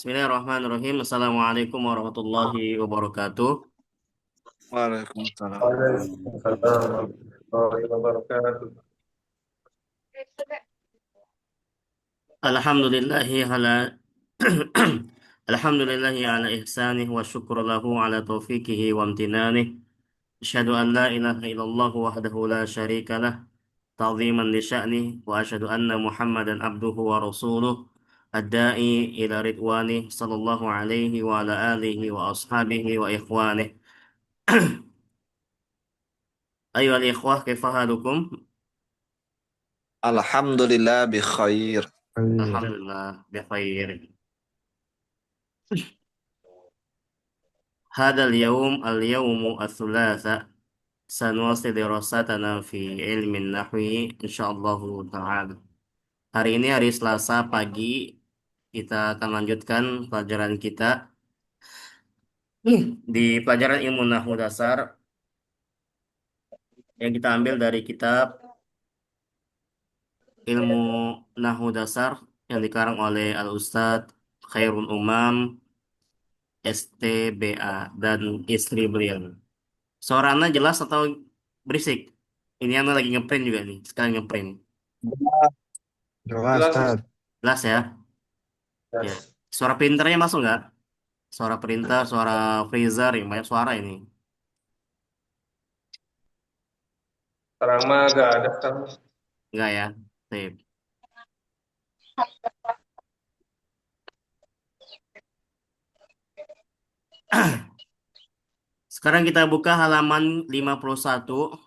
Bismillahirrahmanirrahim. Assalamualaikum warahmatullahi wabarakatuh. Waalaikumsalam. Waalaikumsalam warahmatullahi wabarakatuh. Alhamdulillahi ala Alhamdulillahi ala ihsanih wa syukur lahu ala taufiqihi wa amtinanih. Asyhadu an la ilaha illallah wahdahu la syarika lah ta'ziman li sya'nih wa asyhadu anna Muhammadan abduhu wa rasuluh ad-da'i ila ridwanih sallallahu alaihi wa ala alihi wa ashabihi wa ikhwanih. Ayyuhal ikhwah, kaifa halukum? Alhamdulillah bi khair. Iya. Alhamdulillah bi khair. هذا اليوم الثلاثاء سنواصل دراستنا في علم النحو إن شاء الله تعالى. Hari ini hari Selasa pagi kita akan lanjutkan pelajaran kita di pelajaran ilmu nahwu dasar yang kita ambil dari kitab ilmu nahwu dasar yang dikarang oleh Al Ustadz Khairul Umam STBA dan istri beliau. Suara Anda jelas atau berisik? Ini Anda lagi ngeprint juga nih, sekarang ngeprint. Jelas, Jelas, Ustaz. Jelas ya? Ya. Jelas. Suara printernya masuk nggak? Suara printer, suara freezer, yang banyak suara ini. Sekarang mah gak ada sekarang. Enggak ya? Sip. Sekarang kita buka halaman 51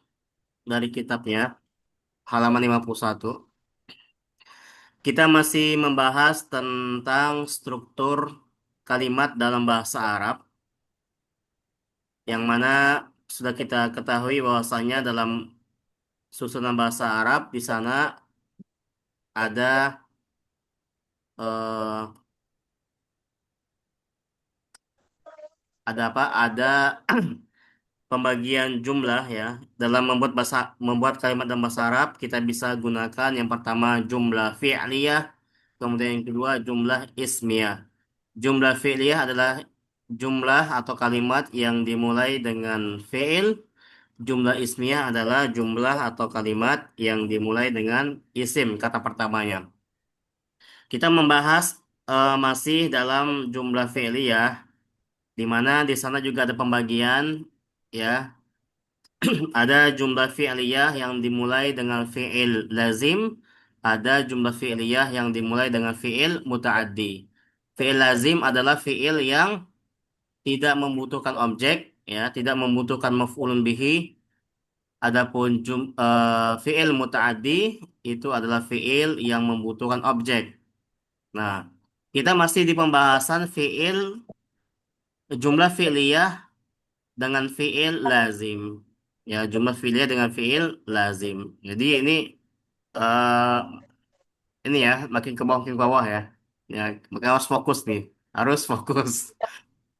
dari kitabnya. Halaman 51. Kita masih membahas tentang struktur kalimat dalam bahasa Arab, yang mana sudah kita ketahui bahwasanya dalam susunan bahasa Arab di sana ada eh, ada apa? Ada pembagian jumlah ya. Dalam membuat kalimat dalam bahasa Arab, kita bisa gunakan yang pertama jumlah fi'liyah, kemudian yang kedua jumlah ismiyah. Jumlah fi'liyah adalah jumlah atau kalimat yang dimulai dengan fi'il. Jumlah ismiyah adalah jumlah atau kalimat yang dimulai dengan isim, kata pertamanya. Kita membahas masih dalam jumlah fi'liyah, di mana di sana juga ada pembagian ya. Ada jumlah fi'liyah yang dimulai dengan fi'il lazim, ada jumlah fi'liyah yang dimulai dengan fi'il muta'addi. Fi'il lazim adalah fi'il yang tidak membutuhkan objek, ya, tidak membutuhkan maf'ulun bihi. Adapun fi'il muta'addi itu adalah fi'il yang membutuhkan objek. Nah, kita masih di pembahasan jumlah fi'liyah dengan fi'il lazim. Ya, jumlah fi'liyah dengan fi'il lazim. Jadi eh, ini ya, makin ke bawah ya. Ya, makanya harus fokus nih. Harus fokus.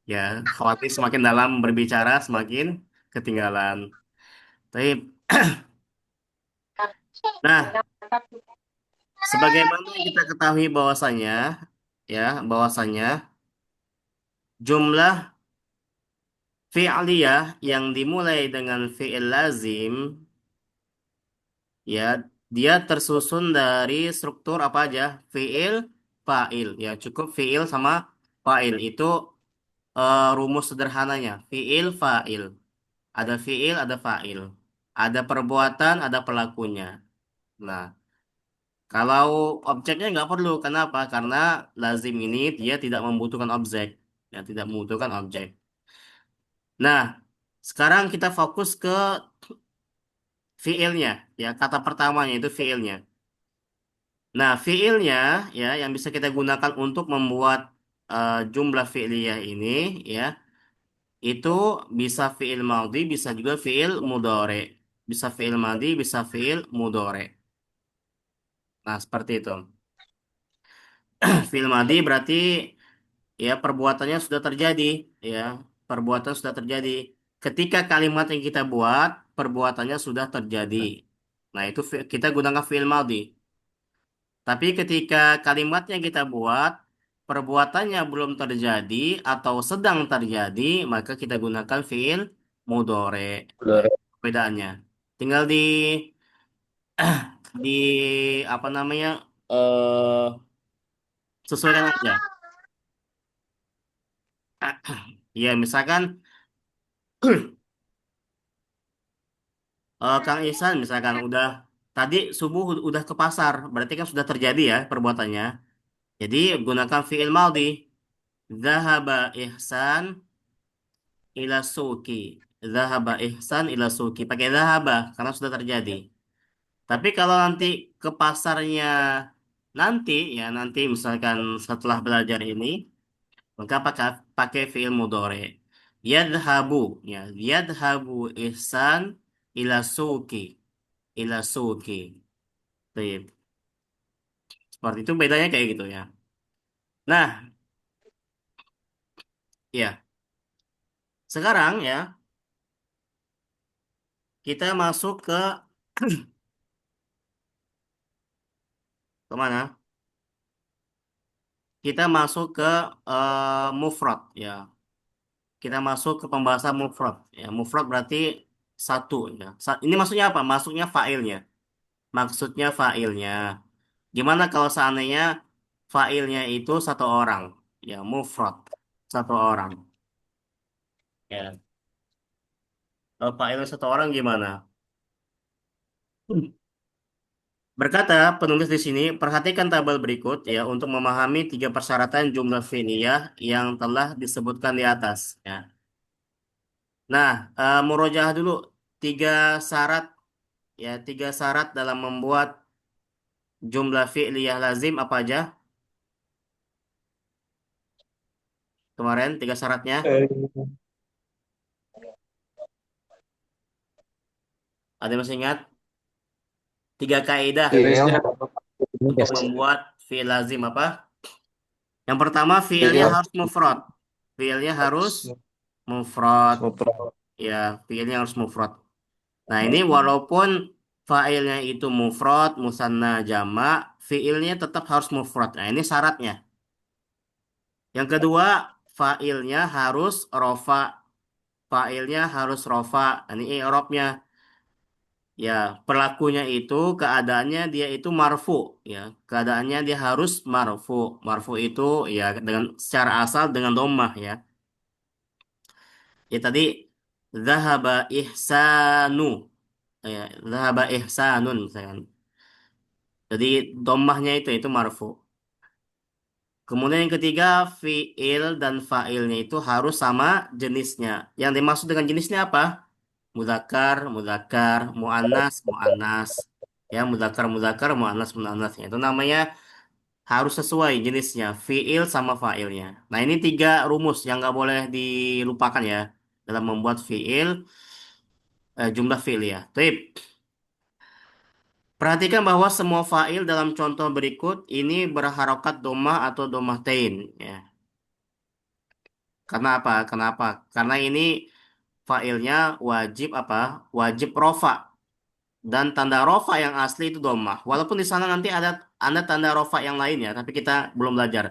Ya, khawatir semakin dalam berbicara semakin ketinggalan. Tapi, nah, sebagaimana kita ketahui bahwasanya, ya, bahwasanya jumlah fi'liyah yang dimulai dengan fi'il lazim, ya, dia tersusun dari struktur apa aja? Fi'il, fa'il. Ya, cukup fi'il sama fa'il. Itu rumus sederhananya. Fi'il, fa'il. Ada fi'il, ada fa'il. Ada perbuatan, ada pelakunya. Nah, kalau objeknya nggak perlu. Kenapa? Karena lazim ini dia tidak membutuhkan objek. Ya, tidak membutuhkan objek. Nah, sekarang kita fokus ke fi'ilnya. Ya, kata pertamanya itu fi'ilnya. Nah, fiilnya ya yang bisa kita gunakan untuk membuat jumlah fi'liyah ini ya, itu bisa fiil madhi, bisa juga fiil mudhari. Bisa fiil madhi, bisa fiil mudhari. Nah, seperti itu. Fiil madhi berarti ya perbuatannya sudah terjadi ya. Perbuatan sudah terjadi. Ketika kalimat yang kita buat, perbuatannya sudah terjadi. Nah, itu kita gunakan fiil madhi. Tapi ketika kalimat yang kita buat perbuatannya belum terjadi atau sedang terjadi, maka kita gunakan fiil mudhore. Ya, Benar. perbedaannya. Tinggal di apa namanya? eh sesuaikan aja. Ya, misalkan Kang Ihsan misalkan udah tadi subuh udah ke pasar, berarti kan sudah terjadi ya perbuatannya. Jadi gunakan fiil maldi. Zahaba Ihsan ila suki. Zahaba Ihsan ila suki. Pakai zahaba karena sudah terjadi. Tapi kalau nanti ke pasarnya nanti ya nanti misalkan setelah belajar ini maka pakai fiil mudhari. Yadhabu ya yadhabu Ihsan ila suki ila suki. Baik. Seperti itu bedanya kayak gitu ya. Nah, ya. Sekarang ya kita masuk ke kemana? Kita masuk ke mufrad ya. Kita masuk ke pembahasan mufrad. Ya, mufrad berarti satu ya. Ini maksudnya apa? Maksudnya failnya. Maksudnya failnya. Gimana kalau seandainya failnya itu satu orang? Ya, mufrad satu orang. Ya. Kalau failnya satu orang gimana? Berkata penulis di sini, perhatikan tabel berikut ya untuk memahami tiga persyaratan jumlah fi'liyah yang telah disebutkan di atas. Ya. Nah, murojaah dulu tiga syarat ya tiga syarat dalam membuat jumlah fi'liyah lazim apa aja? Kemarin tiga syaratnya. Eh, Ada yang masih ingat? Tiga kaidah Fiil, jenisnya untuk membuat fi'il lazim apa? Yang pertama fi'ilnya fiil, harus mufrad. Fi'ilnya harus harus mufrad. ngobrol. Ya, fi'ilnya harus mufrad. Nah, ini walaupun fa'ilnya itu mufrad, musanna jama, fi'ilnya tetap harus mufrad. Nah, ini syaratnya. Yang kedua, fa'ilnya harus rofa. Fa'ilnya harus rofa. Nah, ini i'rabnya. Ya, pelakunya itu keadaannya dia itu marfu. Ya, keadaannya dia harus marfu. Marfu itu ya dengan secara asal dengan dhammah ya. Ya tadi zahaba ihsanu. Ya, zahaba ihsanun misalkan. Jadi dhammahnya itu marfu. Kemudian yang ketiga, fiil dan fa'ilnya itu harus sama jenisnya. Yang dimaksud dengan jenisnya apa? Mudzakkar, mudzakkar, muannas, muannas. Ya, mudzakkar, mudzakkar, muannas, muannas. Itu namanya harus sesuai jenisnya, fiil sama fa'ilnya. Nah, ini tiga rumus yang nggak boleh dilupakan ya dalam membuat fiil, jumlah fiil ya. Baik. Perhatikan bahwa semua fa'il dalam contoh berikut ini berharokat domah atau domatain. Ya. Karena apa? Kenapa? Karena ini failnya wajib apa? Wajib rofa dan tanda rofa yang asli itu domah. Walaupun di sana nanti ada tanda rofa yang lain ya, tapi kita belum belajar.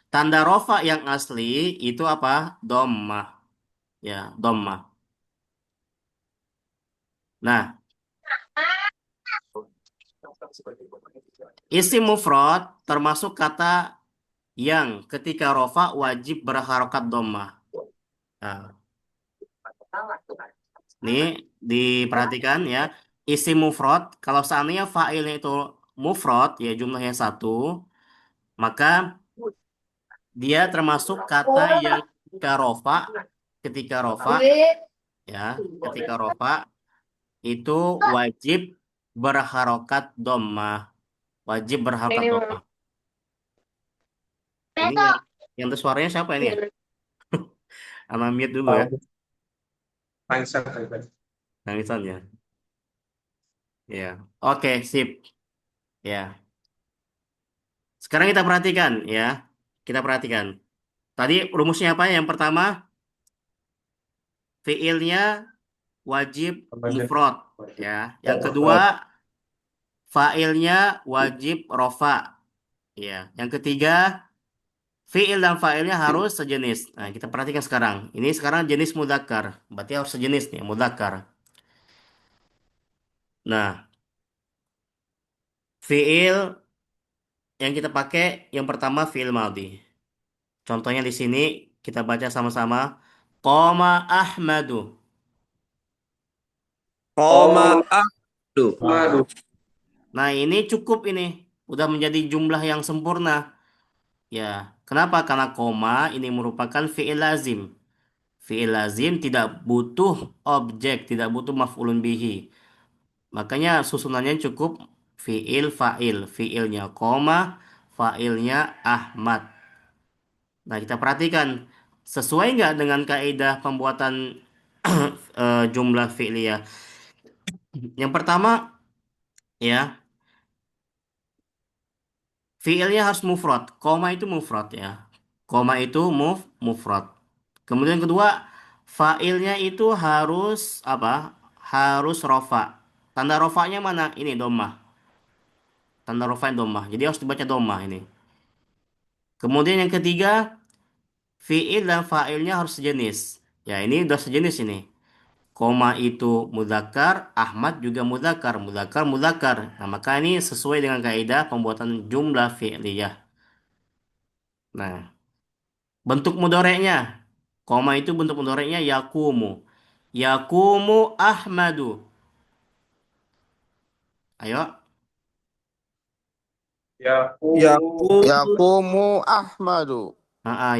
Tanda rofa yang asli itu apa? Domah, ya domah. Nah, isim mufrad termasuk kata yang ketika rofa wajib berharokat domah. Nah, ini diperhatikan ya. Isim mufrad, kalau seandainya fa'ilnya itu mufrad, ya jumlahnya satu, maka dia termasuk kata yang ketika rofa, ya, ketika rofa itu wajib berharokat dhammah, wajib berharokat dhammah. Ini yang itu suaranya siapa ini ya? Ana mute dulu ya, Mindset kayak nangisan ya. Ya, oke, sip. Ya, sekarang kita perhatikan ya, kita perhatikan. Tadi rumusnya apa? Yang pertama, fiilnya wajib namanya. mufrad, ya. Yang kedua, fa'ilnya wajib rofa. Ya. Yang ketiga, Fiil dan fa'ilnya harus sejenis. Nah, kita perhatikan sekarang. Ini sekarang jenis mudzakkar. Berarti harus sejenis nih, mudzakkar. Nah, fiil yang kita pakai yang pertama fiil madhi. Contohnya di sini kita baca sama-sama. Qoma Ahmadu. Qoma Om ahdu. Madu. Nah, ini cukup ini. Udah menjadi jumlah yang sempurna. Ya, kenapa? Karena koma ini merupakan fiil lazim. Fiil lazim tidak butuh objek, tidak butuh maf'ulun bihi. Makanya susunannya cukup fiil fa'il. Fiilnya koma, fa'ilnya Ahmad. Nah, kita perhatikan sesuai nggak dengan kaidah pembuatan jumlah fi'liyah. Yang pertama, ya, fiilnya harus mufrad. Koma itu mufrad ya. Koma itu mufrad. Kemudian kedua, fa'ilnya itu harus apa? Harus rofa. Tanda rofanya mana? Ini domah. Tanda rofanya domah. Jadi harus dibaca domah ini. Kemudian yang ketiga, fiil dan fa'ilnya harus sejenis. Ya, ini udah sejenis ini. Koma itu mudzakkar, Ahmad juga mudzakkar, mudzakkar, mudzakkar. Nah, maka ini sesuai dengan kaidah pembuatan jumlah fi'liyah. Nah, bentuk mudoreknya. Koma itu bentuk mudoreknya yakumu. Yakumu Ahmadu. Ayo. Yakumu Yaqumu Yaqumu Ahmadu.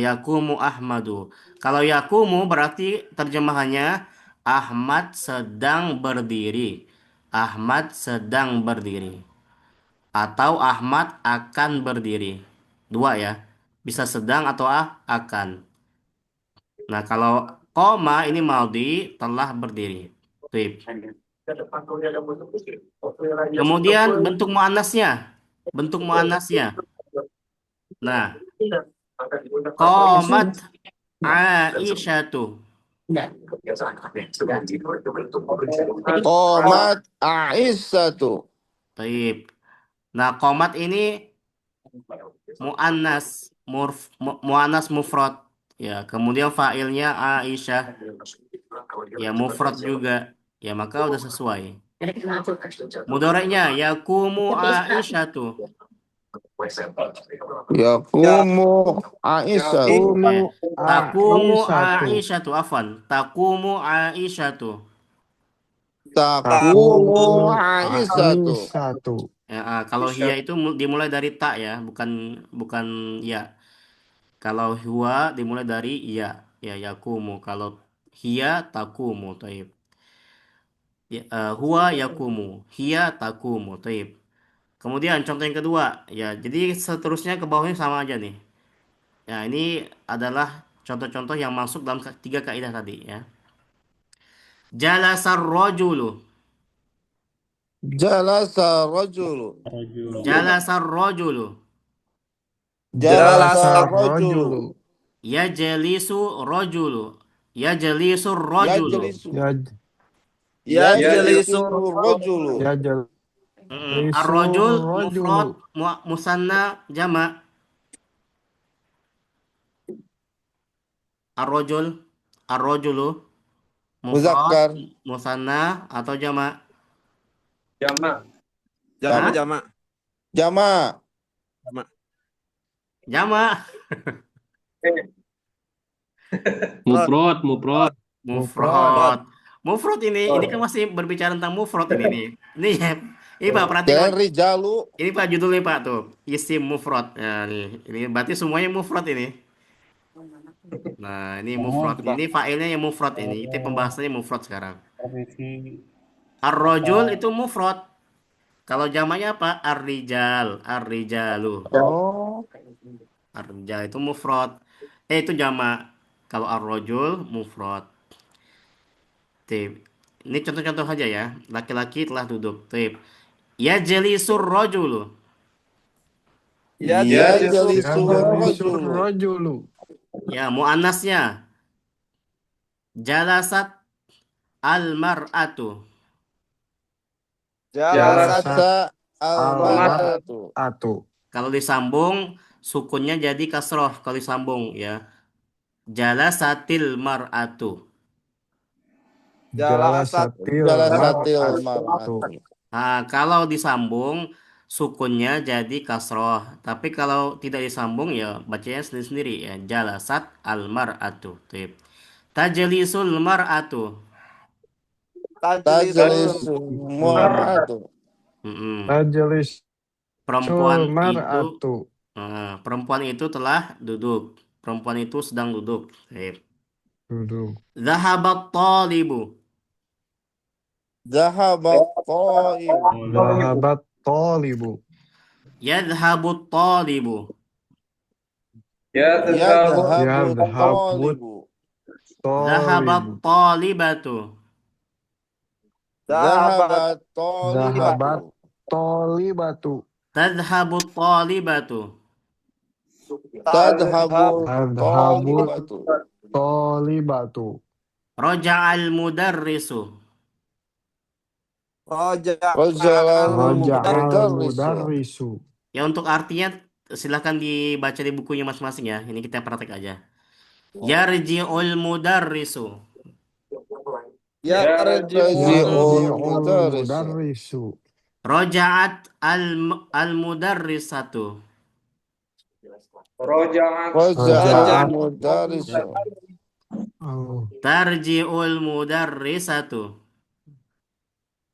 Yakumu Ahmadu. Kalau yakumu berarti terjemahannya Ahmad sedang berdiri. Ahmad sedang berdiri. Atau Ahmad akan berdiri. Dua ya. Bisa sedang atau akan. Nah, kalau koma ini maudi telah berdiri. Tuh. Kemudian bentuk muannasnya. Bentuk muannasnya. Nah, qomat Aisyatu. Qomat Aisyatu. Taib. Nah, qomat ini muannas, muannas mufrad. Ya, kemudian fa'ilnya Aisyah. Ya, mufrad juga. Ya, maka udah sesuai. Mudhari'nya yakumu Aisyatu. Yaqumu Aisyatu. Yaqumu Takumu Aisyatu. Aisyatu, afwan. Takumu Aisyatu. Taqumu Taqumu Aisyatu. Aisyatu. Ya, kalau hiya itu dimulai dari tak ya, bukan bukan ya. Kalau huwa dimulai dari ya, ya yakumu. Kalau hiya takumu, taib. Ya, huwa yakumu, hiya takumu, taib. Kemudian contoh yang kedua, ya. Jadi seterusnya ke bawahnya sama aja nih. Ya, ini adalah contoh-contoh yang masuk dalam tiga kaidah tadi ya. Jalasar rojulu. Jalasa rajulu. Rajulu. Jalasar rojulu. Jalasa Jalasa rajulu. rajulu. Yajlisu rojulu. Yajlisu rojulu. Yajlisu. Yaj Yajlisu rajulu. yajlisu Ar-rojul rajulu. mufrad musanna jama. Ar-rojul ar-rojulu mufrad Muzakkar. musanna atau jama. Jamak. Hah? Jama. Jama. Jama. Eh, Mufrad, mufrad. Mufrad. Mufrad. Mufrad ini kan masih berbicara tentang mufrad ini nih. Ini Pak perhatikan. Dan rijalu. Ini Pak judulnya Pak tuh. Isim mufrad. Ya, nih. Ini berarti semuanya mufrad ini. Nah, ini mufrad. Ini failnya yang mufrad ini. Itu pembahasannya mufrad sekarang. Ar-rajul itu mufrad. Kalau jamaknya apa? Ar-rijal. Ar-rijalu. Oh. Ar-rijal itu mufrad. Itu jamak. Kalau ar-rajul mufrad. Tip. Ini contoh-contoh saja ya. Laki-laki telah duduk. Tip. Yajlisur rajulu. Yajlisu Yajlisu rajulu. rajulu. Ya, muannasnya. Jalasat al-mar'atu. Jalasat Jalasa Almar'atu. almar'atu. Kalau disambung sukunnya jadi kasroh kalau disambung ya. Jalasatil mar'atu. Jalasatil Jalasatil mar'atu. mar'atu. Nah, kalau disambung sukunnya jadi kasroh. Tapi kalau tidak disambung ya bacanya sendiri-sendiri ya. Jalasat al mar'atu. Tip. Tajlisul mar'atu. Tajlisul mar'atu. Mm-mm. Tajlisul Perempuan itu mar'atu. perempuan itu telah duduk. Perempuan itu sedang duduk. Tip. Duduk. Zahabat talibu. Zahabat ta'ibu. Zahabat talibu. Yadhabut talibu. Ya tazhabu Yadhabut Yadhabut talibu. Zahabat talibu. talibatu. Zahabat Zahabat talibatu. talibatu. Tadhabut talibatu. Tadhabut Tadhabut talibatu. talibatu. Raja'al mudarrisu. Raja'al Raja'al mudarrisu. mudarrisu. Ya untuk artinya silahkan dibaca di bukunya masing-masing ya. Ini kita praktek aja. Yarji'ul mudarrisu. Yarji'ul Yarji'ul mudarrisu. mudarrisu. Raja'at al mudarrisatu. roja'at Raja'al Raja'at mudarrisu. Tarji'ul mudarrisatu.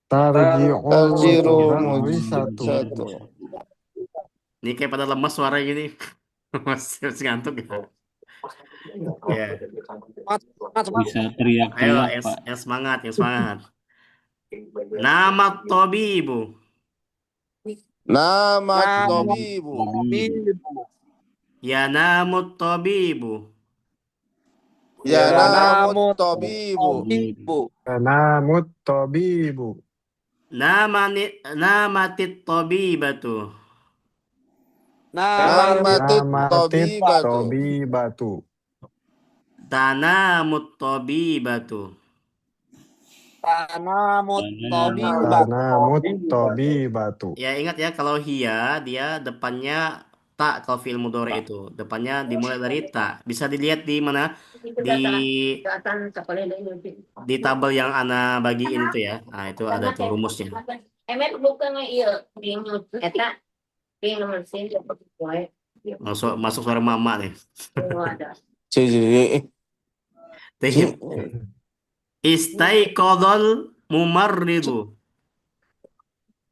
tarji'ul Tarji'ul mudarrisatu. mudarrisatu. Ini kayak pada lemas suara gini. Masih ngantuk ya. Ya. Bisa Ayo teriak-teriak, Pak. yang semangat, yang semangat. Nama tabibu. Nama tabibu. Ya namut tabibu. Yanamut tabibu. Namut tabibu. Namatit tabibatu. Namatit Namatit tabibatu. tabibatu. Tanamut tabibatu. Tanamut tabibatu. Ya ingat ya kalau hiya dia depannya tak kalau fi'il mudhari itu. Depannya dimulai dari tak. Bisa dilihat di mana? Di tabel yang ana bagiin itu ya. Nah, itu ada tuh rumusnya. Masuk masuk suara mama nih. Tihip. Istaiqadhal mumarridu.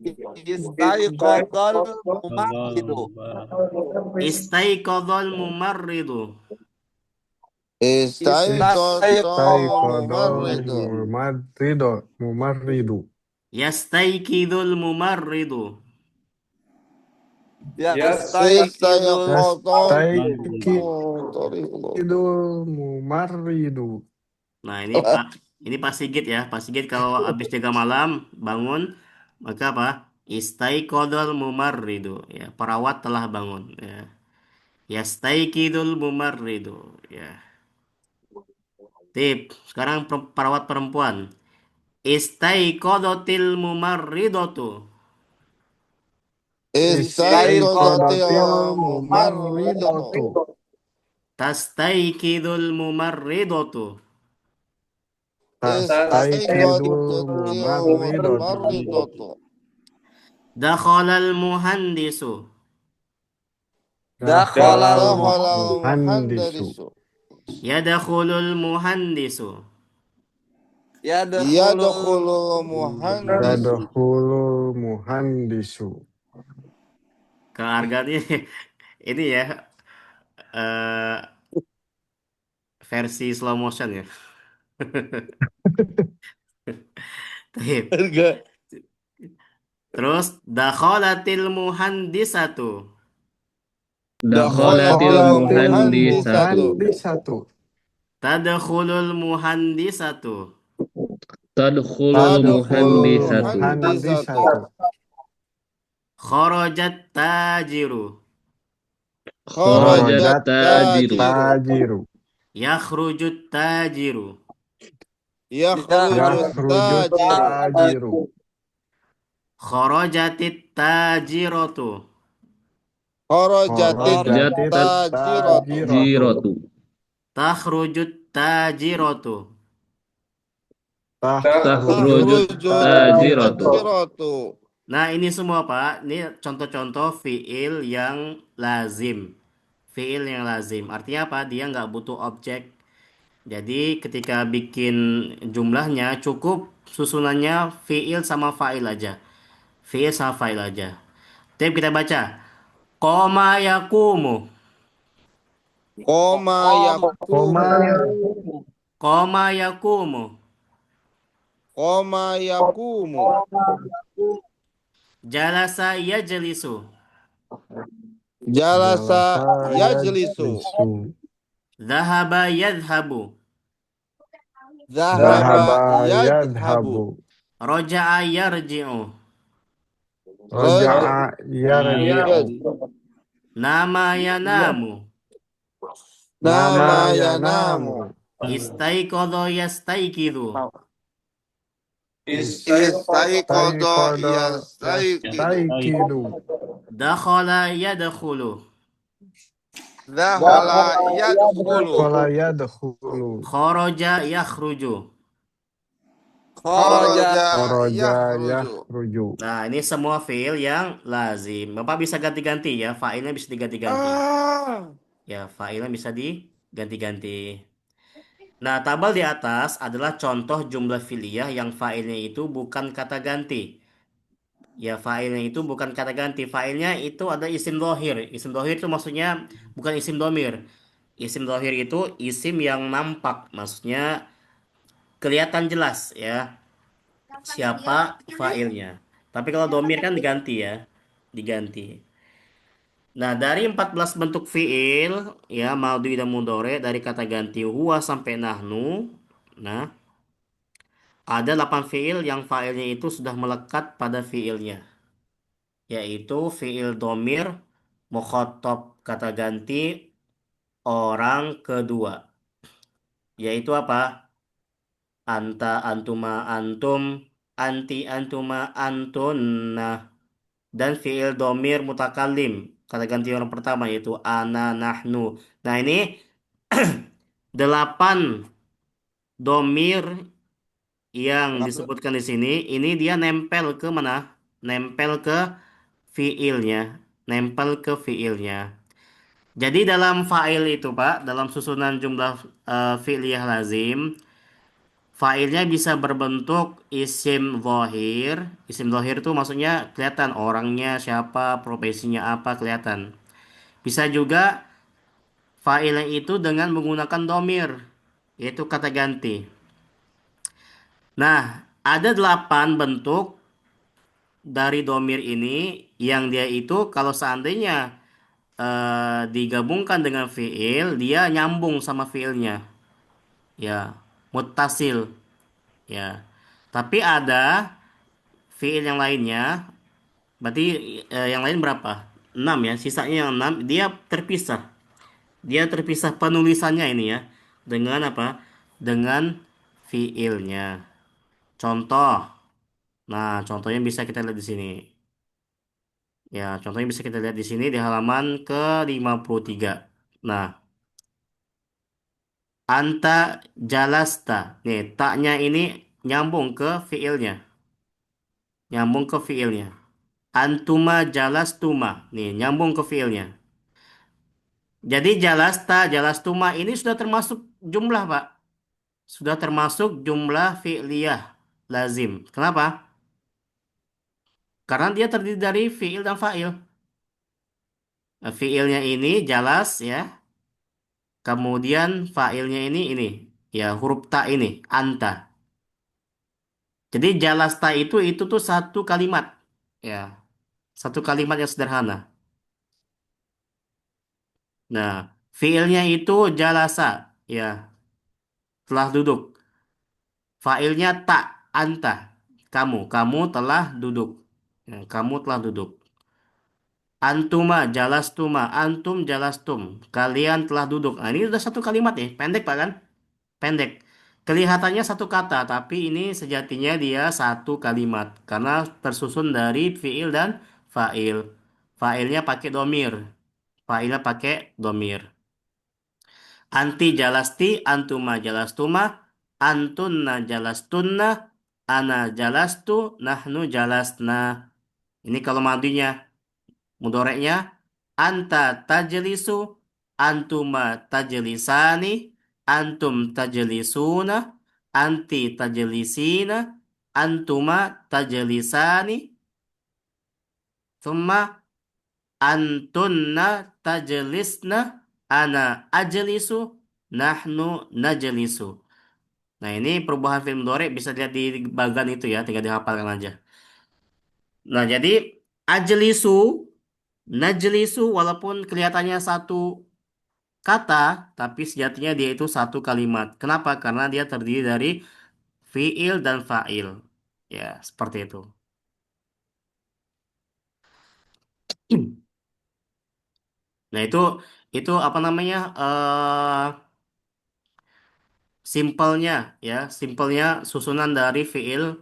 Istaiqadhal mumarridu. Istaiqadhal Istaiqadhal mumarridu. mumarridu. Yastaikidul mumarridu. Istaiqadhal Yastaikidul mumarridu. Nah, ini Pak Sigit ya. Pak Sigit kalau habis jaga malam bangun maka apa? Istaiqadhal mumarridu. Ya, perawat telah bangun ya. Yastaikidul mumarridu ya. Tip, sekarang perawat perempuan. Istaiqadhatil mumarridatu. Istaiqadhatil mumarridatu. Tastaikidul mumarridatu. Tastaikidul mumarridatu. mumarridatu. Dakhalal muhandisu. Dakhalal muhandisu. muhandisu. Yadkhulul muhandisu. Yadkhulul muhandisu. Yadkhulul muhandisu. Kehargaannya ini ya eh, versi slow motion ya. Tip. Terus dakhalatil muhandisatu. Dakhalatil muhandisatu. Muhandisatu. Tadkhulul muhandisatu. Tadkhulul muhandisatu. Muhandisatu. Kharajat tajiru. Kharajat tajiru. Tajiru. Yakhrujut tajiru. Yakhrujut Yakhrujut tajiru. tajiru. Kharajatit tajiratu. Kharajatit Kharajatit tajiratu. Jirotu. Takhrujut tajirotu. Takhrujut Takhrujut tajiratu. tajiratu. Nah, ini semua Pak, ini contoh-contoh fiil yang lazim. Fiil yang lazim. Artinya apa? Dia nggak butuh objek. Jadi ketika bikin jumlahnya cukup susunannya fiil sama fa'il aja. Fiil sama fa'il aja. Tapi kita baca. Koma yakumu. Koma Koma yakumu. Koma yakumu. Koma yakumu. Jalasa yajlisu. Jalasa jalasa yajlisu. yajlisu. Dhahaba yadhabu. Zahaba Dhahaba yadhabu. yadhabu. Roja'a yarji'u. Raja'a Raja'u. yarji'u. Nama yanamu. Nama Nama yanamu. yanamu. Istaiqadha yastaiqidhu. Istaiqadha Taiqada yastaiqidu. yastaiqidu. Dakhala yadkhulu. Dakhala yadkhulu. Qala yadkhulu. Kharaja yakhruju. Kharaja Kharaja yakhruju. yakhruju. Nah, ini semua fiil yang lazim. Bapak bisa ganti-ganti ya, fa'ilnya bisa diganti-ganti. Ya, fa'ilnya bisa diganti-ganti. Nah, tabel di atas adalah contoh jumlah fi'liyah yang fa'ilnya itu bukan kata ganti. Ya, fa'ilnya itu bukan kata ganti. Fa'ilnya itu ada isim dohir. Isim dohir itu maksudnya bukan isim domir. Isim dohir itu isim yang nampak. Maksudnya kelihatan jelas ya siapa fa'ilnya. Tapi kalau domir kan diganti ya. Diganti. Nah, dari 14 bentuk fi'il ya madhi dan mudhari dari kata ganti huwa sampai nahnu. Nah, ada 8 fi'il yang fa'ilnya itu sudah melekat pada fi'ilnya, yaitu fi'il domir, mukhatab kata ganti, orang kedua. Yaitu apa? Anta, antuma, antum, anti, antuma, antunna. Dan fi'il domir mutakallim, kata ganti orang pertama yaitu ana, nahnu. Nah, ini 8 domir yang disebutkan di sini, ini dia nempel ke mana? Nempel ke fiilnya, nempel ke fiilnya. Jadi dalam fa'il itu, Pak, dalam susunan jumlah fi'liyah lazim, fa'ilnya bisa berbentuk isim zahir. Isim zahir itu maksudnya kelihatan orangnya siapa, profesinya apa, kelihatan. Bisa juga fa'ilnya itu dengan menggunakan domir, yaitu kata ganti. Nah, ada 8 bentuk dari domir ini yang dia itu kalau seandainya digabungkan dengan fiil, dia nyambung sama fiilnya. Ya, muttasil. Ya. Tapi ada fiil yang lainnya, berarti yang lain berapa? 6 ya, sisanya yang 6 dia terpisah. Dia terpisah penulisannya ini ya. Dengan apa? Dengan fiilnya. Contoh. Nah, contohnya bisa kita lihat di sini. Ya, contohnya bisa kita lihat di sini di halaman ke-53. Nah, anta jalasta. Nih, taknya ini nyambung ke fiilnya. Nyambung ke fiilnya. Antuma jalastuma. Nih, nyambung ke fiilnya. Jadi jalasta, jalastuma ini sudah termasuk jumlah, Pak. Sudah termasuk jumlah fi'liyah lazim. Kenapa? Karena dia terdiri dari fi'il dan fa'il. Nah, fi'ilnya ini jalas ya. Kemudian fa'ilnya ini ya huruf ta ini anta. Jadi jalasta itu tuh satu kalimat ya, satu kalimat yang sederhana. Nah, fi'ilnya itu jalasa ya, telah duduk. Fa'ilnya tak anta, kamu telah duduk. Ya, kamu telah duduk. Antuma jalastuma, antum jalastum. Kalian telah duduk. Nah, ini udah satu kalimat nih, pendek Pak kan? Pendek. Kelihatannya satu kata, tapi ini sejatinya dia satu kalimat karena tersusun dari fiil dan fa'il. Fa'ilnya pakai domir. Fa'ilnya pakai domir. Anti jalasti, antuma jalastuma, antunna jalastunna, ana jalastu, nahnu jalasna. Ini kalau madinya. Mudoreknya, anta tajlisu, antuma tajlisani, antum tajlisuna, anti tajlisina, antuma tajlisani, thumma antunna tajlisna, ana ajlisu, nahnu najlisu. Nah, ini perubahan fi'il mudhari bisa dilihat di bagian itu ya, tinggal dihafalkan aja. Nah, jadi ajlisu, najlisu walaupun kelihatannya satu kata, tapi sejatinya dia itu satu kalimat. Kenapa? Karena dia terdiri dari fi'il dan fa'il. Ya, seperti itu. Nah, itu apa namanya? Simpelnya ya, simpelnya susunan dari fi'il,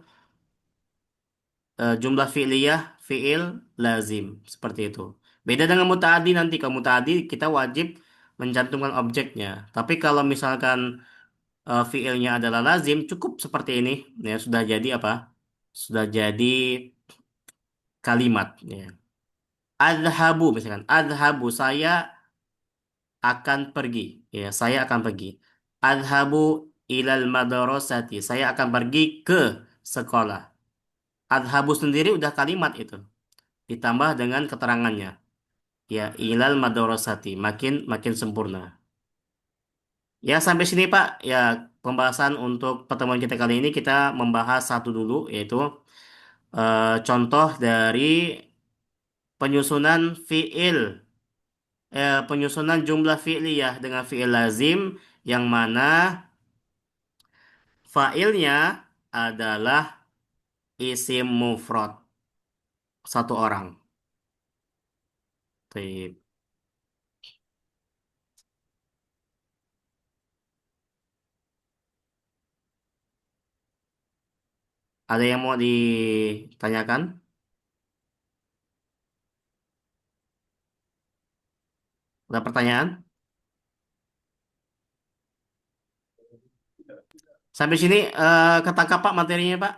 jumlah fi'liyah, fi'il lazim seperti itu. Beda dengan muta'addi nanti. Kalau muta'addi kita wajib mencantumkan objeknya. Tapi kalau misalkan fiilnya adalah lazim, cukup seperti ini. Ya, sudah jadi apa? Sudah jadi kalimat. Ya. Adhabu misalkan. Adhabu, saya akan pergi. Ya, saya akan pergi. Adhabu ilal madrasati. Saya akan pergi ke sekolah. Adhabu sendiri udah kalimat itu. Ditambah dengan keterangannya. Ya, ilal madrasati. Makin makin sempurna. Ya, sampai sini Pak. Ya, pembahasan untuk pertemuan kita kali ini kita membahas satu dulu, yaitu contoh dari penyusunan penyusunan jumlah fi'liyah dengan fi'il lazim yang mana fa'ilnya adalah isim mufrad, satu orang. Baik. Ada yang mau ditanyakan? Ada pertanyaan? Sampai sini ketangkap Pak materinya Pak?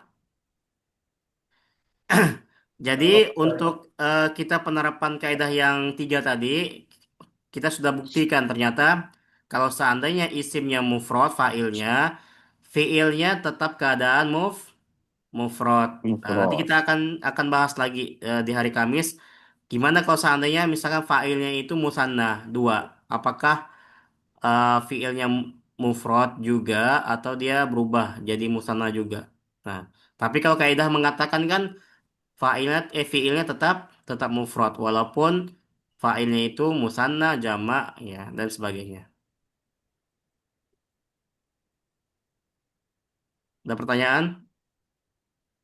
Jadi untuk kita penerapan kaidah yang tiga tadi, kita sudah buktikan ternyata kalau seandainya isimnya mufrad, fiilnya tetap keadaan mufrad. Nah, nanti kita akan bahas lagi di hari Kamis. Gimana kalau seandainya misalkan failnya itu musanna dua, apakah fiilnya mufrad juga atau dia berubah jadi musanna juga? Nah, tapi kalau kaidah mengatakan kan fiilnya tetap mufrad walaupun fa'ilnya itu musanna, jamak ya dan sebagainya. Ada pertanyaan?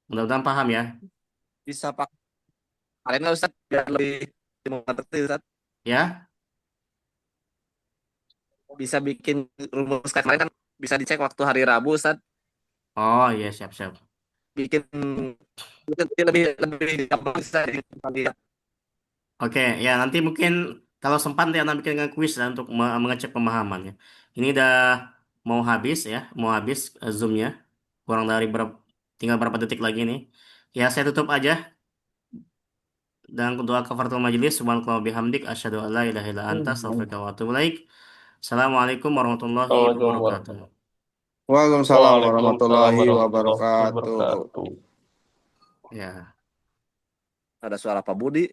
Mudah-mudahan paham ya. Bisa pakai kalian nggak Ustaz biar lebih mengerti Ustaz. Ya. Bisa bikin rumus kayak kemarin kan bisa dicek waktu hari Rabu Ustaz. Oh iya, siap-siap. Bikin lebih lebih gampang Ustaz. Oke, ya nanti mungkin kalau sempat nanti akan bikin kuis ya, untuk mengecek pemahamannya. Ini udah mau habis ya, mau habis Zoom-nya. Kurang dari tinggal berapa detik lagi nih. Ya, saya tutup aja dan doa kafaratul majelis. Subhanallahi bihamdik asyhadu an la ilaha illa anta astaghfiruka wa atubu ilaik. Assalamualaikum warahmatullahi Assalamualaikum wabarakatuh. warahmatullahi Waalaikumsalam Waalaikumsalam warahmatullahi warahmatullahi wabarakatuh. wabarakatuh. Ya. Ada suara Pak Budi.